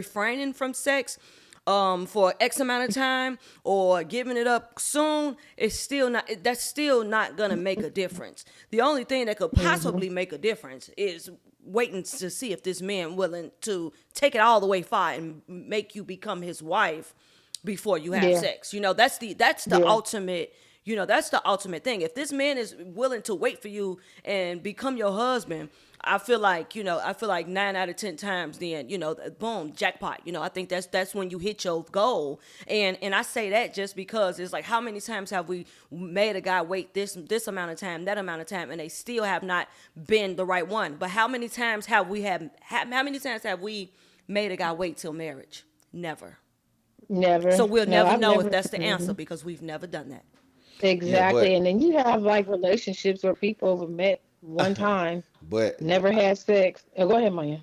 refraining from sex for X amount of time or giving it up soon, that's still not gonna make a difference. The only thing that could Mm-hmm. possibly make a difference is waiting to see if this man willing to take it all the way far and make you become his wife before you have Yeah. sex. That's the Yeah. ultimate. That's the ultimate thing. If this man is willing to wait for you and become your husband, I feel like 9 out of 10 times, then boom, jackpot. I think that's when you hit your goal. And I say that just because it's like, how many times have we made a guy wait this amount of time, that amount of time, and they still have not been the right one? But how many times have we made a guy wait till marriage? Never. So Never. we'll No, never I've know if never. that's the answer Mhm. because we've never done that. Yeah, Exactly. but And then you have like relationships where people have met one time, but never had sex. Oh, go ahead, Maya.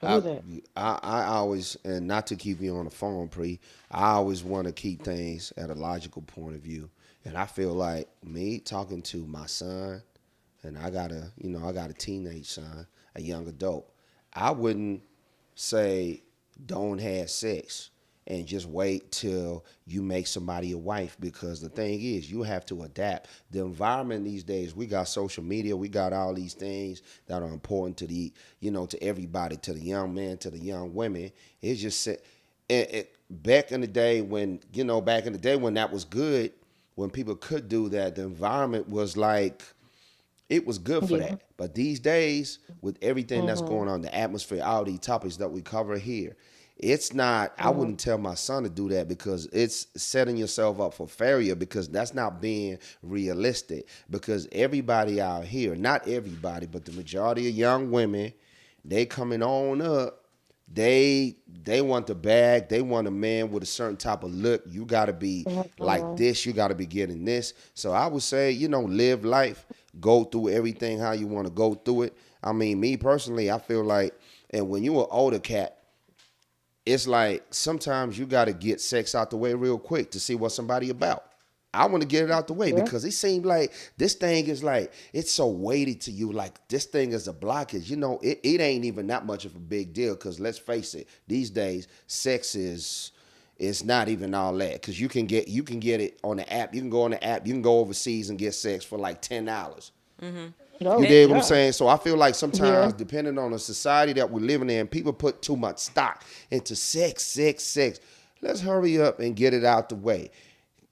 I, Who's that? I always, and not to keep you on the phone, Pre, I always want to keep things at a logical point of view. And I feel like me talking to my son, and I got a teenage son, a young adult. I wouldn't say don't have sex and just wait till you make somebody a wife, because the thing is you have to adapt. The environment these days, we got social media, we got all these things that are important to to everybody, to the young men, to the young women. It's just back in the day when that was good, when people could do that, the environment was like it was good for Yeah. that. But these days, with everything that's Mm-hmm. going on, the atmosphere, all these topics that we cover here, it's not, I Mm-hmm. wouldn't tell my son to do that, because it's setting yourself up for failure, because that's not being realistic. Because everybody out here, not everybody, but the majority of young women, they coming on up, they want the bag. They want a man with a certain type of look. You got to be like Mm-hmm. this. You got to be getting this. So I would say, live life, go through everything how you want to go through it. I mean, me personally, I feel like, and when you an older cat, it's like sometimes you got to get sex out the way real quick to see what somebody about. I want to get it out the way, Yeah. because it seems like this thing is like, it's so weighty to you. Like this thing is a blockage. It ain't even that much of a big deal, because let's face it, these days sex is not even all that, because you can get it on the app. You can go on the app. You can go overseas and get sex for like $10. You Oh, And dig what I'm yeah. saying? So I feel like Yeah. sometimes, depending on the society that we're living in, people put too much stock into sex, sex, sex. Let's hurry up and get it out the way.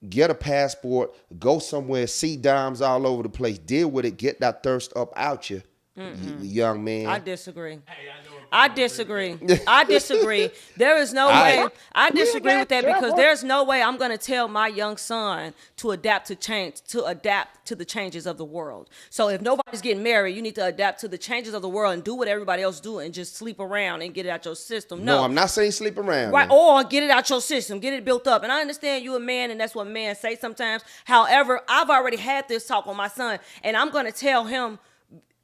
Get a passport, go somewhere, see dimes all over the place, deal with it, get that thirst up out you, young I man. disagree. Hey, I know I people disagree. disagree. I disagree. There is no I way. I You disagree with got that because trouble. there's no way I'm going to tell my young son to adapt to the changes of the world. So if nobody's getting married, you need to adapt to the changes of the world and do what everybody else do and just sleep around and get it out your system. no, No. I'm not saying sleep around Right, now. or get it out your system, get it built up. And I understand you a man, and that's what men say sometimes. However, I've already had this talk with my son, and I'm gonna tell him.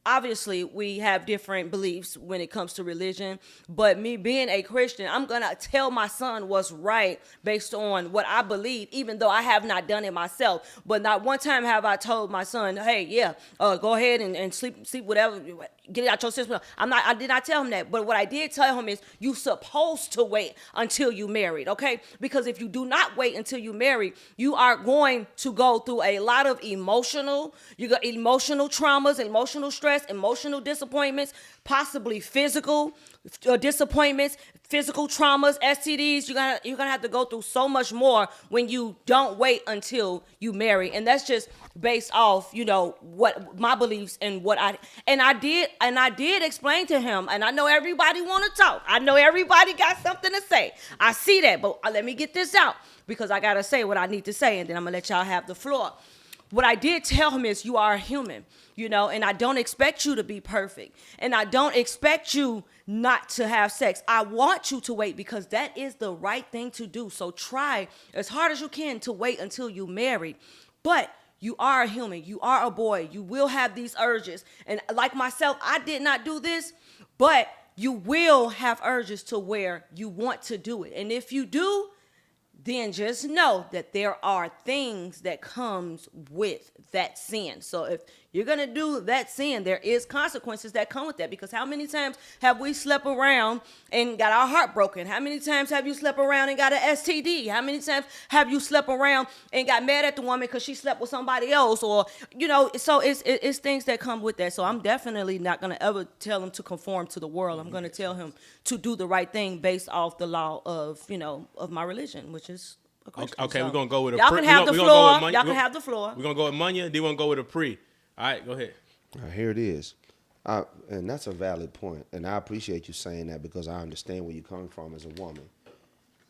Obviously, we have different beliefs when it comes to religion, but me being a Christian, I'm gonna tell my son what's right based on what I believe, even though I have not done it myself. But not one time have I told my son, "Hey, yeah, go ahead and sleep whatever, get it out your system." I did not tell him that, but what I did tell him is you supposed to wait until you married, okay? Because if you do not wait until you married, you are going to go through a lot of you got emotional traumas, emotional stress, emotional disappointments, possibly physical disappointments, physical traumas, STDs. You're gonna have to go through so much more when you don't wait until you marry, and that's just based off what my beliefs and what I did explain to him. And I know everybody want to talk. I know everybody got something to say. I see that, but let me get this out because I gotta say what I need to say, and then I'm gonna let y'all have the floor. What I did tell him is you are a human, and I don't expect you to be perfect. And I don't expect you not to have sex. I want you to wait because that is the right thing to do. So try as hard as you can to wait until you married. But you are a human. You are a boy. You will have these urges. And like myself, I did not do this, but you will have urges to where you want to do it. And if you do, then just know that there are things that comes with that sin. So if you're gonna do that sin, there is consequences that come with that. Because how many times have we slept around and got our heart broken? How many times have you slept around and got an STD? How many times have you slept around and got mad at the woman because she slept with somebody else? Or, so it's things that come with that. So I'm definitely not gonna ever tell him to conform to the world. I'm gonna tell him to do the right thing based off the law of my religion, which is a Christian. Okay, So we're gonna go with a y'all pre. can have the we gonna go floor. with Munya. Y'all can have the floor. We're gonna go with Munya. Then we're gonna go with a pre. All right, go ahead. Here it is. And that's a valid point. And I appreciate you saying that because I understand where you're coming from as a woman.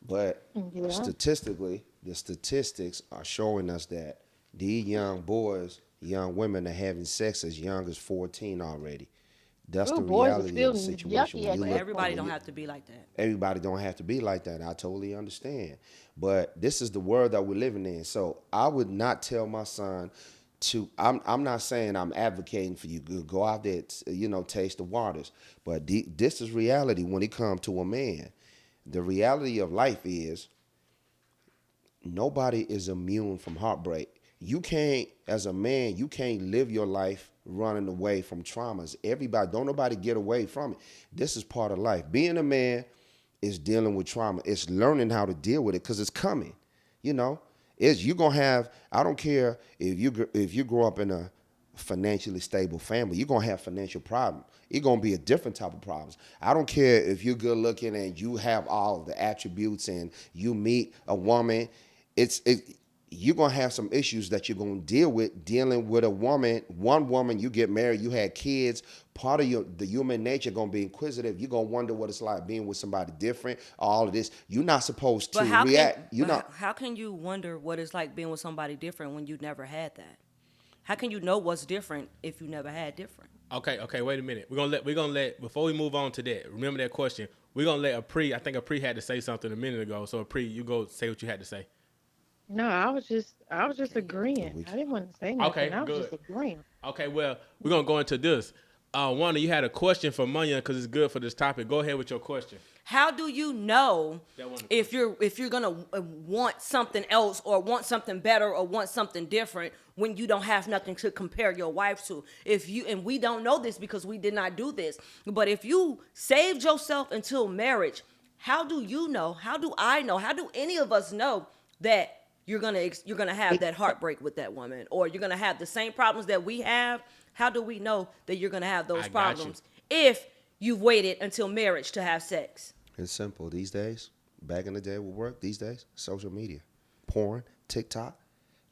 But Yeah. statistically, the statistics are showing us that these young boys, young women are having sex as young as 14 already. That's Ooh, the boys are reality still of the situation. yucky When at you that look- Everybody when don't you- have to be like that. Everybody don't have to be like that. I totally understand. But this is the world that we're living in. So I would not tell my son to, I'm not saying I'm advocating for you to go out there, taste the waters. But this is reality when it comes to a man. The reality of life is nobody is immune from heartbreak. You can't, as a man, you can't live your life running away from traumas. Don't nobody get away from it. This is part of life. Being a man is dealing with trauma. It's learning how to deal with it because it's coming. You're gonna have. I don't care if you grow up in a financially stable family, you're gonna have financial problems. It's gonna be a different type of problems. I don't care if you're good looking and you have all the attributes and you meet a woman. You're gonna have some issues that you're gonna deal with dealing with a woman. One woman, you get married, you had kids. Part of the human nature gonna be inquisitive. You're gonna wonder what it's like being with somebody different. All of this, you're not supposed to But how react. how can you wonder what it's like being with somebody different when you never had that? How can you know what's different if you never had different? Okay, wait a minute. We're gonna let before we move on to that. Remember that question. We're gonna let a pre. I think a pre had to say something a minute ago. So a pre, you go say what you had to say. No, I was just agreeing. I didn't want to say nothing. Okay, I was good. just agreeing. Okay, well, we're gonna go into this. Wanda, you had a question for Munya because it's good for this topic. Go ahead with your question. How do you know That one- if you're gonna want something else or want something better or want something different when you don't have nothing to compare your wife to? And we don't know this because we did not do this, but if you saved yourself until marriage, how do you know? How do I know? How do any of us know that you're gonna have that heartbreak with that woman, or you're gonna have the same problems that we have? How do we know that you're gonna have those I got you. problems if you've waited until marriage to have sex? It's simple these days. Back in the day with work, these days, social media, porn, TikTok.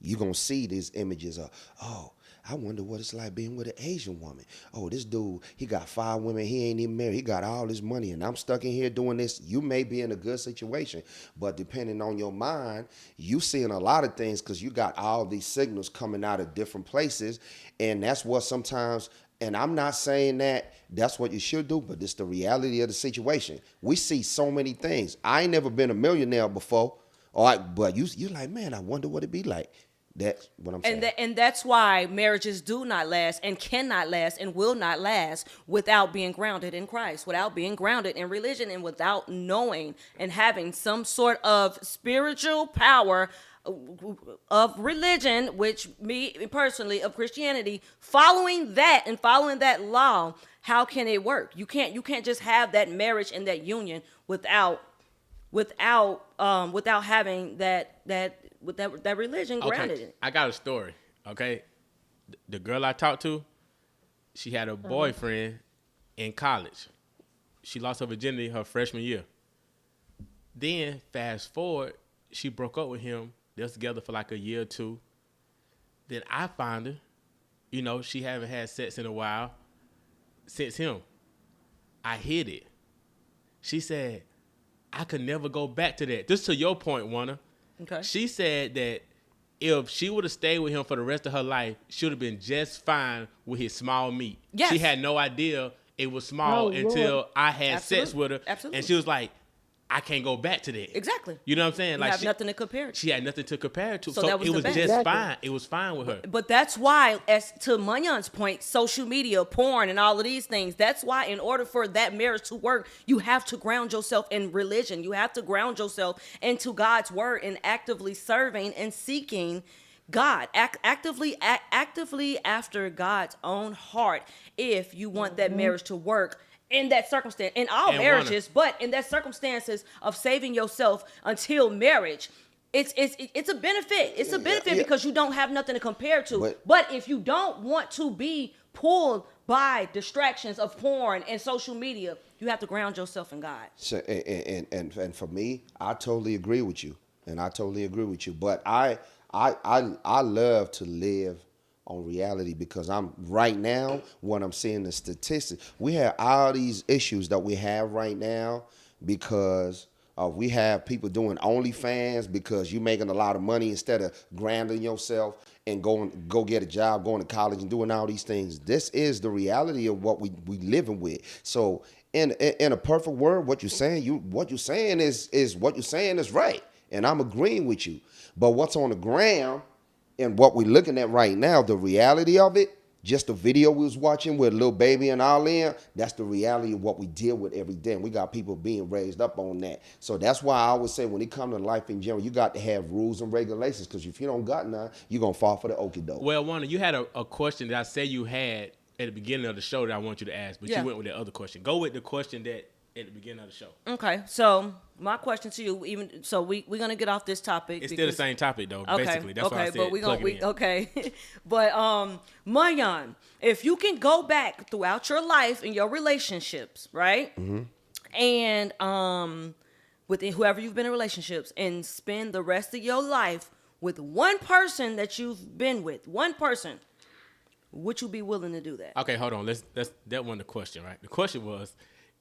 You're going to see these images of, oh, I wonder what it's like being with an Asian woman. Oh, this dude, he got 5 women. He ain't even married. He got all this money, and I'm stuck in here doing this. You may be in a good situation, but depending on your mind, you seeing a lot of things because you got all these signals coming out of different places, and that's what sometimes. And I'm not saying that that's what you should do, but it's the reality of the situation. We see so many things. I ain't never been a millionaire before, all right, but you're like, man, I wonder what it'd be like. That's what I'm saying. And that's why marriages do not last and cannot last and will not last without being grounded in Christ, without being grounded in religion, and without knowing and having some sort of spiritual power of religion, which me personally of Christianity, following that and following that law. How can it work? You can't just have that marriage and that union without having that religion grounded in it. I got a story. Okay, the girl I talked to, she had a boyfriend in college. She lost her virginity her freshman year. Then fast forward, she broke up with him. They was together for like a year or two. Then I find her, she haven't had sex in a while since him. I hid it. She said, I could never go back to that. This to your point, Warner. Okay. She said that if she would have stayed with him for the rest of her life, she would have been just fine with his small meat. Yes. She had no idea it was small Oh, until Lord. I had sex Absolutely. with her. Absolutely. And she was like, I can't go back to that. Exactly. You know what I'm saying? You Like have nothing to compare it to. She had nothing to compare it to. So So, that was it the was best. just Exactly. fine. It was fine with her. But that's why, as to Munyon's point, social media, porn, and all of these things, that's why in order for that marriage to work, you have to ground yourself in religion. You have to ground yourself into God's word and actively serving and seeking God, actively after God's own heart, if you want that marriage to work in that circumstance, in all And marriages, but in that circumstances of saving yourself until marriage. It's a benefit. It's a benefit yeah. because you don't have nothing to compare to. But- But if you don't want to be pulled by distractions of porn and social media, you have to ground yourself in God. So, and for me, I totally agree with you, and I totally agree with you. But I love to live on reality because I'm right now when I'm seeing the statistics, we have all these issues that we have right now because we have people doing OnlyFans because you're making a lot of money instead of grounding yourself and go get a job, going to college and doing all these things. This is the reality of what we living with. So in a perfect world, what you're saying is right, and I'm agreeing with you. But what's on the ground and what we're looking at right now, the reality of it, just the video we was watching with Lil Baby and all in, that's the reality of what we deal with every day. And we got people being raised up on that. So that's why I always say when it comes to life in general, you got to have rules and regulations because if you don't got none, you're going to fall for the okie doke. Well, Wanda, you had a question that I said you had at the beginning of the show that I want you to ask, but Yeah. you went with the other question. Go with the question that at the beginning of the show. Okay, so my question to you, we're gonna get off this topic. It's still the same topic though. Basically, that's why I said but plug it in. okay, but Mayan, if you can go back throughout your life and your relationships, right, and with whoever you've been in relationships, and spend the rest of your life with one person that you've been with, one person, would you be willing to do that? Okay, hold on. Let's that wasn't the question, right? The question was,